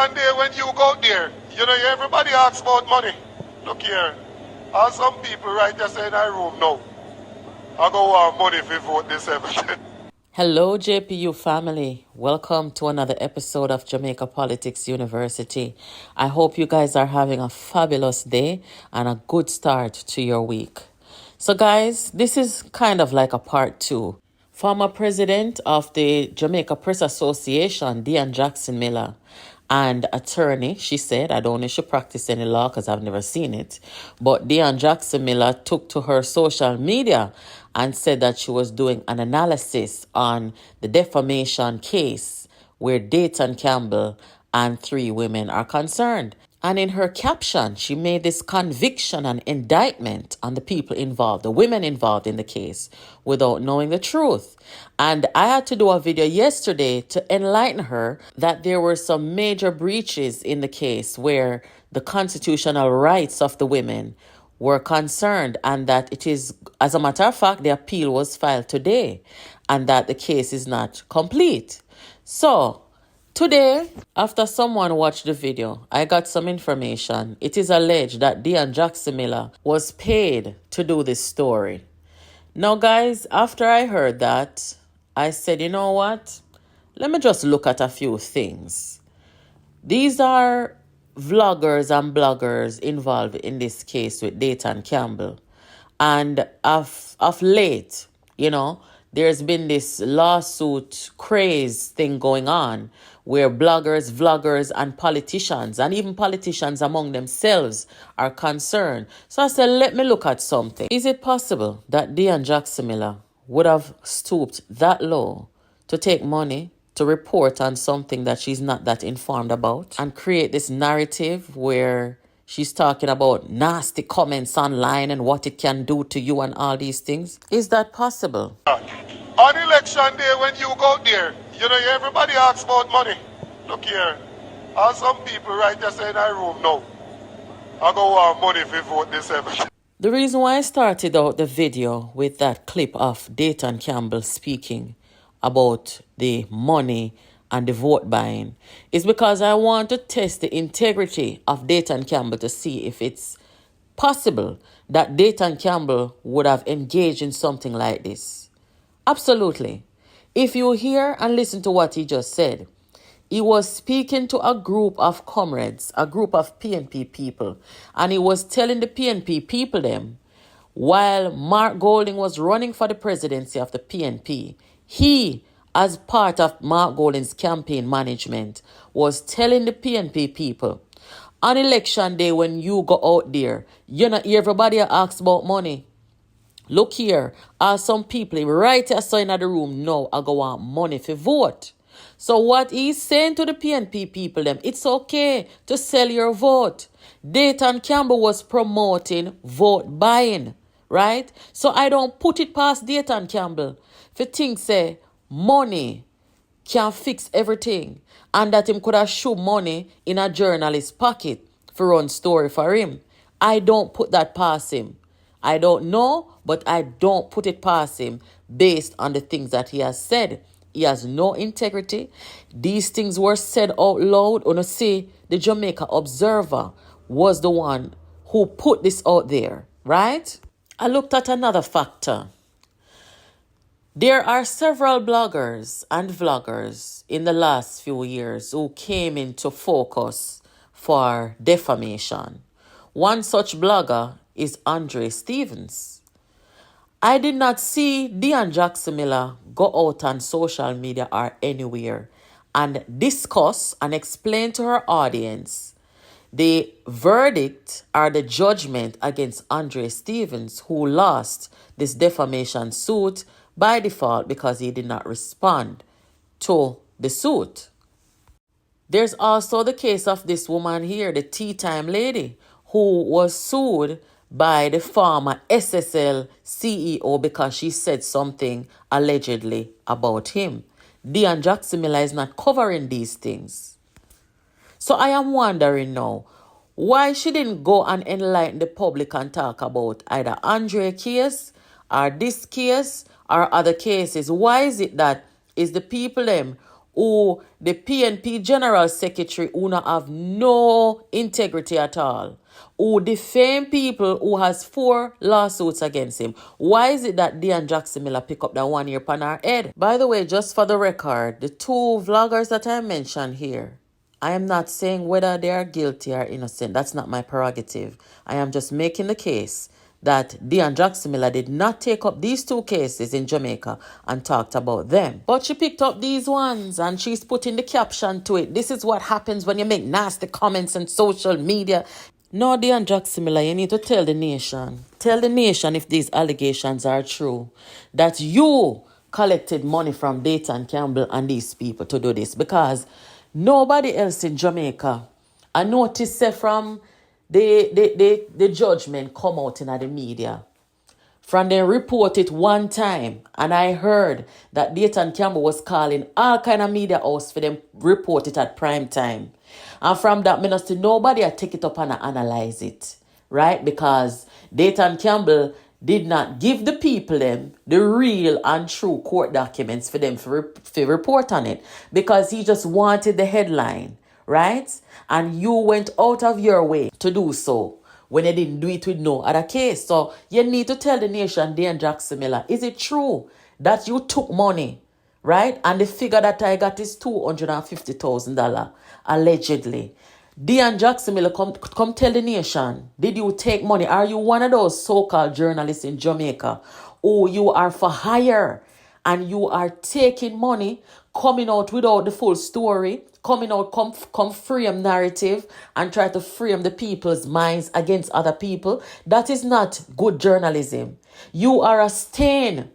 election day when you go there, everybody asks about money. Look here, are some people right there saying I room now. I go want money if you vote this everything. Hello, JPU family. Welcome to another episode of Jamaica Politics University. I hope you guys are having a fabulous day and a good start to your week. So guys, this is kind of like a part two. Former president of the Jamaica Press Association, Dionne Jackson Miller, and attorney, she said, I don't know if she practiced any law because I've never seen it, but Dionne Jackson Miller took to her social media and said that she was doing an analysis on the defamation case where Dayton Campbell and 3 women are concerned. And in her caption, she made this conviction and indictment on the people involved, the women involved in the case, without knowing the truth. And I had to do a video yesterday to enlighten her that there were some major breaches in the case where the constitutional rights of the women were concerned, and that it is, as a matter of fact, the appeal was filed today and that the case is not complete. So today, after someone watched the video, I got some information. It is alleged that Dionne Jackson Miller was paid to do this story. Now, guys, after I heard that, I said, you know what? Let me just look at a few things. These are vloggers and bloggers involved in this case with Dayton Campbell. And of late, there's been this lawsuit craze thing going on where bloggers, vloggers, and politicians, and even politicians among themselves, are concerned. So I said, let me look at something. Is it possible that Dionne Jackson Miller would have stooped that low to take money to report on something that she's not that informed about and create this narrative where she's talking about nasty comments online and what it can do to you and all these things? Is that possible? On election day when you go there, everybody asks about money. Look here, are some people right there saying I room now. I go want money if you vote this everything. The reason why I started out the video with that clip of Dayton Campbell speaking about the money and the vote buying is because I want to test the integrity of Dayton Campbell to see if it's possible that Dayton Campbell would have engaged in something like this. Absolutely. If you hear and listen to what he just said, he was speaking to a group of comrades, a group of PNP people, and he was telling the PNP people them, while Mark Golding was running for the presidency of the PNP, he, as part of Mark Golding's campaign management, was telling the PNP people, on election day when you go out there, everybody asks about money. Look here, are some people right outside in the room now I go want money for vote. So what he's saying to the PNP people, it's okay to sell your vote. Dayton Campbell was promoting vote buying, right? So I don't put it past Dayton Campbell if you think say money can fix everything and that him could have shoot money in a journalist's pocket for run story for him. I don't put that past him. I don't know, but I don't put it past him based on the things that he has said. He has no integrity. These things were said out loud. See, the Jamaica Observer was the one who put this out there, right? I looked at another factor. There are several bloggers and vloggers in the last few years who came into focus for defamation. One such blogger is Andre Stevens. I did not see Dionne Jackson Miller go out on social media or anywhere and discuss and explain to her audience the verdict or the judgment against Andre Stevens, who lost this defamation suit by default because he did not respond to the suit. There's also the case of this woman here, the tea time lady, who was sued by the former SSL CEO because she said something allegedly about him. Dionne Jackson Miller is not covering these things. So I am wondering now, why she didn't go and enlighten the public and talk about either Andre case or this case or other cases. Why is it that is the people them who the PNP General Secretary who not have no integrity at all, who defame people who has 4 lawsuits against him. Why is it that Dionne Jackson Miller pick up that 1 year upon her head? By the way, just for the record, the 2 vloggers that I mentioned here, I am not saying whether they are guilty or innocent. That's not my prerogative. I am just making the case that Dionne Jackson Miller did not take up these 2 cases in Jamaica and talked about them. But she picked up these ones and she's putting the caption to it. This is what happens when you make nasty comments on social media. No, Dionne Jackson Miller, you need to tell the nation. Tell the nation, if these allegations are true, that you collected money from Dayton Campbell and these people to do this, because nobody else in Jamaica, I noticed from the judgment come out in the media. From them report it one time, and I heard that Dayton Campbell was calling all kind of media house for them report it at prime time. And from that, I see nobody I take it up and analyze it, right? Because Dayton Campbell did not give the people them the real and true court documents for them to report on it, because he just wanted the headline, right? And you went out of your way to do so when you didn't do it with no other case. So you need to tell the nation, Dionne Jackson Miller, is it true that you took money, right? And the figure that I got is $250,000, allegedly. Dionne Jackson Miller, come tell the nation, did you take money? Are you one of those so-called journalists in Jamaica who you are for hire and you are taking money, coming out without the full story, coming out, come frame narrative and try to frame the people's minds against other people? That is not good journalism. You are a stain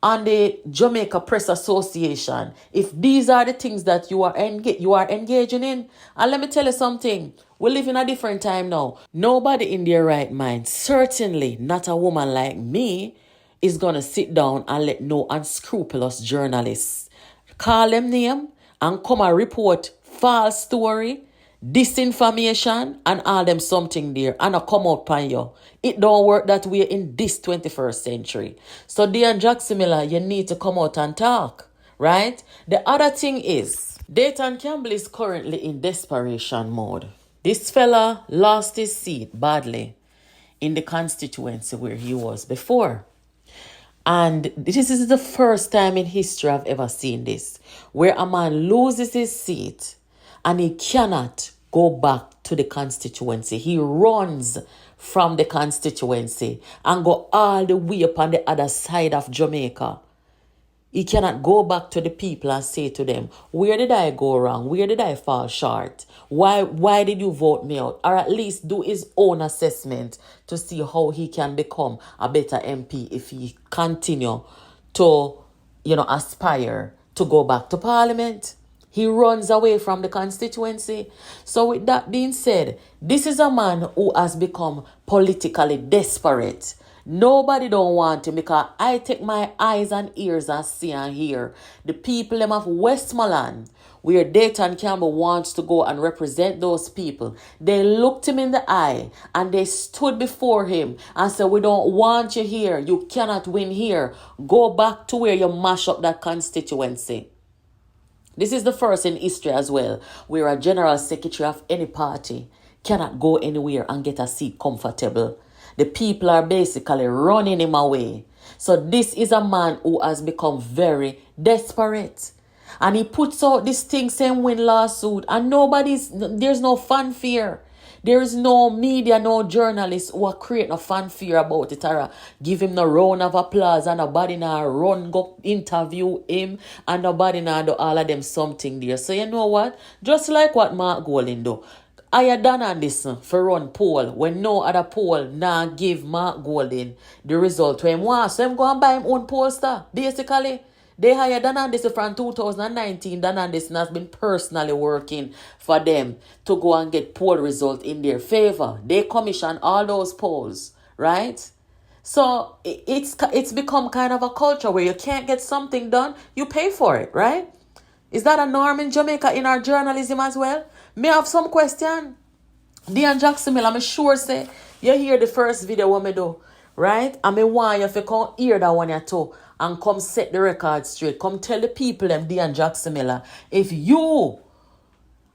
on the Jamaica Press Association if these are the things that you are engaging in. And let me tell you something. We live in a different time now. Nobody in their right mind, certainly not a woman like me, is going to sit down and let no unscrupulous journalists call them name and come and report false story, disinformation, and all them something there and come out pan you. It don't work that way in this 21st century. So Dionne Jackson Miller, you need to come out and talk, right? The other thing is, Dayton Campbell is currently in desperation mode. This fella lost his seat badly in the constituency where he was before. And this is the first time in history I've ever seen this, where a man loses his seat and he cannot go back to the constituency. He runs from the constituency and go all the way up on the other side of Jamaica. He cannot go back to the people and say to them, where did I go wrong? Where did I fall short? Why did you vote me out? Or at least do his own assessment to see how he can become a better MP if he continue to, aspire to go back to Parliament. He runs away from the constituency. So with that being said, this is a man who has become politically desperate. Nobody don't want him, because I take my eyes and ears and see and hear the people them of Westmoreland, where Dayton Campbell wants to go and represent those people. They looked him in the eye and they stood before him and said, we don't want you here. You cannot win here. Go back to where you mash up that constituency. This is the first in history as well, where a general secretary of any party cannot go anywhere and get a seat comfortable. The people are basically running him away. So this is a man who has become very desperate. And he puts out this thing saying win lawsuit, and there's no fanfare. There is no media, no journalists who are creating a fanfare about it or give him no round of applause, and nobody now run go interview him, and nobody now do all of them something there. So you know what? Just like what Mark Golding do. I done on this for run poll when no other poll now give Mark Golding the result when him want. So him go and buy him own pollster. Basically, they hired Dan Anderson from 2019. Dan Anderson has been personally working for them to go and get poll result in their favor. They commission all those polls, right? So it's become kind of a culture where you can't get something done, you pay for it, right? Is that a norm in Jamaica in our journalism as well? May I have some question? Dionne Jackson Miller, I'm sure say you hear the first video what me do, right? And me want you to come hear that one you too and come set the record straight. Come tell the people them, Dionne Jackson Miller, if you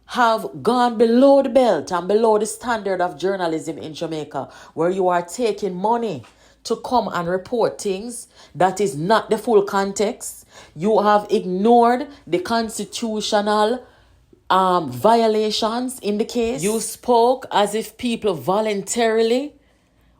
have gone below the belt and below the standard of journalism in Jamaica, where you are taking money to come and report things that is not the full context. You have ignored the constitutional violations in the case. You spoke as if people voluntarily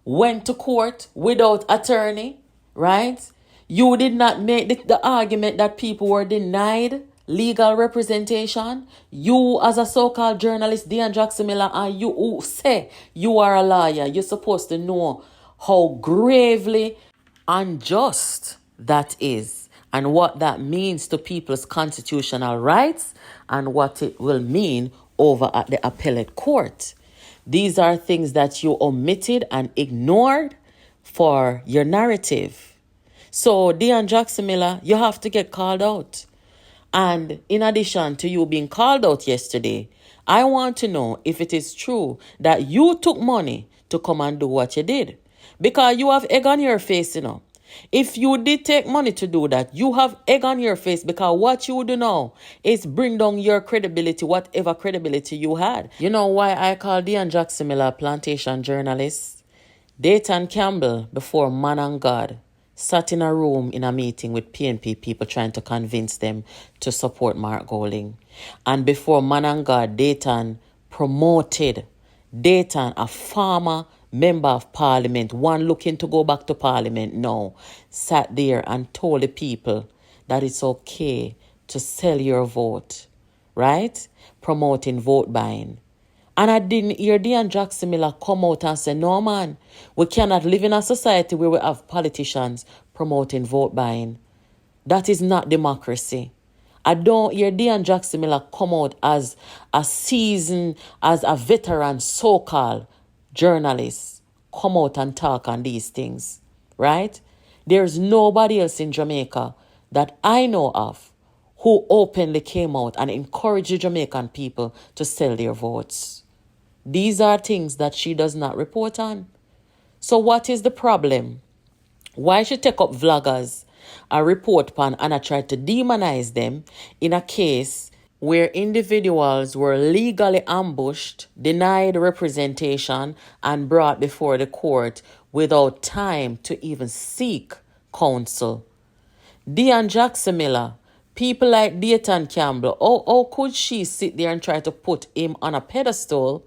went to court without attorney, right? You did not make the argument that people were denied legal representation. You, as a so-called journalist, Dionne Jackson Miller, and you who say you are a lawyer, you're supposed to know how gravely unjust that is and what that means to people's constitutional rights and what it will mean over at the appellate court. These are things that you omitted and ignored for your narrative. So, Dionne Jackson Miller, you have to get called out. And in addition to you being called out yesterday, I want to know if it is true that you took money to come and do what you did. Because you have egg on your face, you know. If you did take money to do that, you have egg on your face, because what you do now is bring down your credibility, whatever credibility you had. You know why I call Dionne Jackson Miller a plantation journalist? Dayton Campbell, before Man and God, sat in a room in a meeting with PNP people trying to convince them to support Mark Golding. And before Man and God, Dayton promoted Dayton, a former member of parliament, one looking to go back to parliament now, sat there and told the people that it's okay to sell your vote, right? Promoting vote buying. And I didn't hear Dionne Jackson Miller come out and say, no man, we cannot live in a society where we have politicians promoting vote buying. That is not democracy. I don't hear Dionne Jackson Miller come out as a seasoned, as a veteran so-called journalist, come out and talk on these things, right? There's nobody else in Jamaica that I know of who openly came out and encouraged the Jamaican people to sell their votes. These are things that she does not report on. So what is the problem? Why she take up vloggers and report upon and I try to demonize them in a case where individuals were legally ambushed, denied representation, and brought before the court without time to even seek counsel? Dionne Jackson Miller, people like Dayton Campbell, how could she sit there and try to put him on a pedestal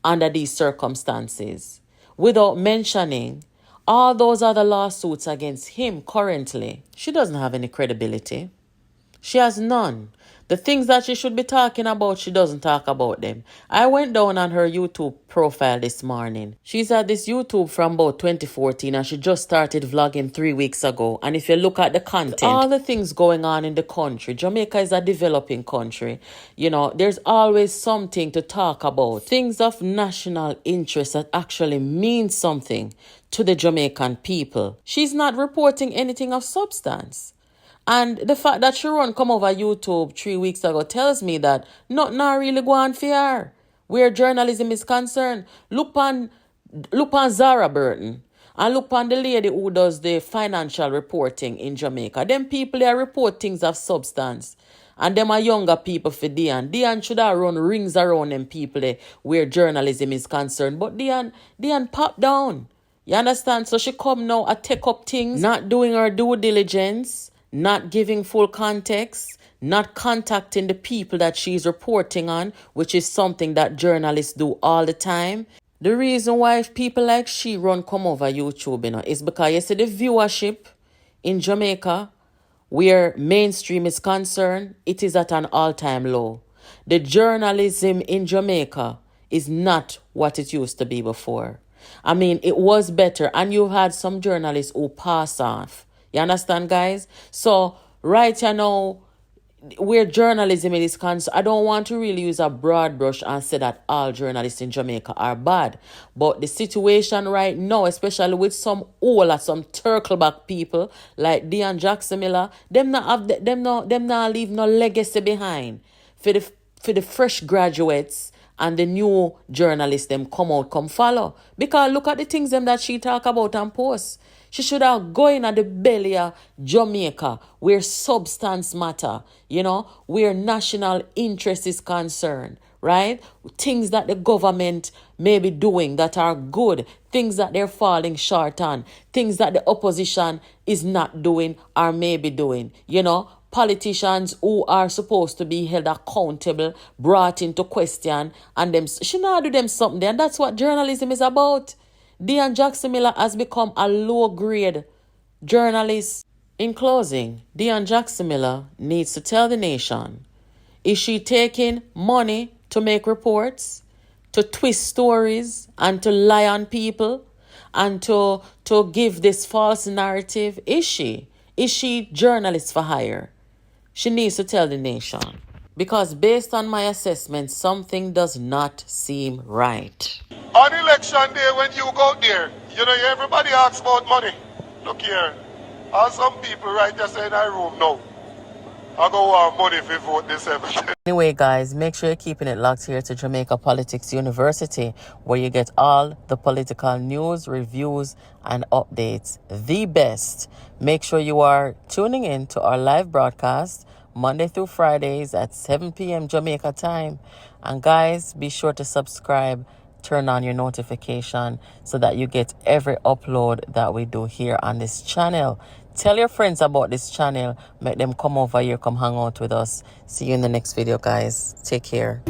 under these circumstances without mentioning all those other lawsuits against him currently? She doesn't have any credibility. She has none. The things that she should be talking about, she doesn't talk about them. I went down on her YouTube profile this morning. She's at this YouTube from about 2014 and she just started vlogging 3 weeks ago. And if you look at the content, all the things going on in the country, Jamaica is a developing country. You know, there's always something to talk about. Things of national interest that actually mean something to the Jamaican people. She's not reporting anything of substance. And the fact that she come over YouTube 3 weeks ago tells me that nothing really going for her where journalism is concerned. Look on Zara Burton and look on the lady who does the financial reporting in Jamaica. Them people, they report things of substance. And them are younger people for Dionne. Dionne should have run rings around them people where journalism is concerned. But Dionne popped down. You understand? So she come now and take up things, not doing her due diligence, not giving full context, not contacting the people that she's reporting on, which is something that journalists do all the time. The reason why people like she come over YouTube, is because you see the viewership in Jamaica, where mainstream is concerned, it is at an all-time low. The journalism in Jamaica is not what it used to be before. I mean, it was better, and you had some journalists who pass off. You understand, guys? So, right here now, where journalism is concerned, I don't want to really use a broad brush and say that all journalists in Jamaica are bad. But the situation right now, especially with some turtleback people like Dionne Jackson Miller, them not leave no legacy behind for the fresh graduates and the new journalists them come out, come follow. Because look at the things them that she talk about and post. She should have go in at the belly of Jamaica where substance matter, where national interest is concerned, right? Things that the government may be doing that are good, things that they're falling short on, things that the opposition is not doing or may be doing, politicians who are supposed to be held accountable, brought into question, and them she not do them something there. And that's what journalism is about. Dionne Jackson Miller has become a low-grade journalist. In closing, Dionne Jackson Miller needs to tell the nation, is she taking money to make reports, to twist stories, and to lie on people, and to give this false narrative? Is she? Is she journalist for hire? She needs to tell the nation. Because based on my assessment, something does not seem right. On election day when you go there, everybody asks about money. Look here, as some people right there say in our room now, I go want money if you vote this ever. Anyway, guys, make sure you're keeping it locked here to Jamaica Politics University, where you get all the political news, reviews, and updates. The best. Make sure you are tuning in to our live broadcast Monday through Fridays at 7 p.m. Jamaica time. And guys, be sure to subscribe, turn on your notification so that you get every upload that we do here on this channel. Tell your friends about this channel. Make them come over here, come hang out with us. See you in the next video, guys. Take care.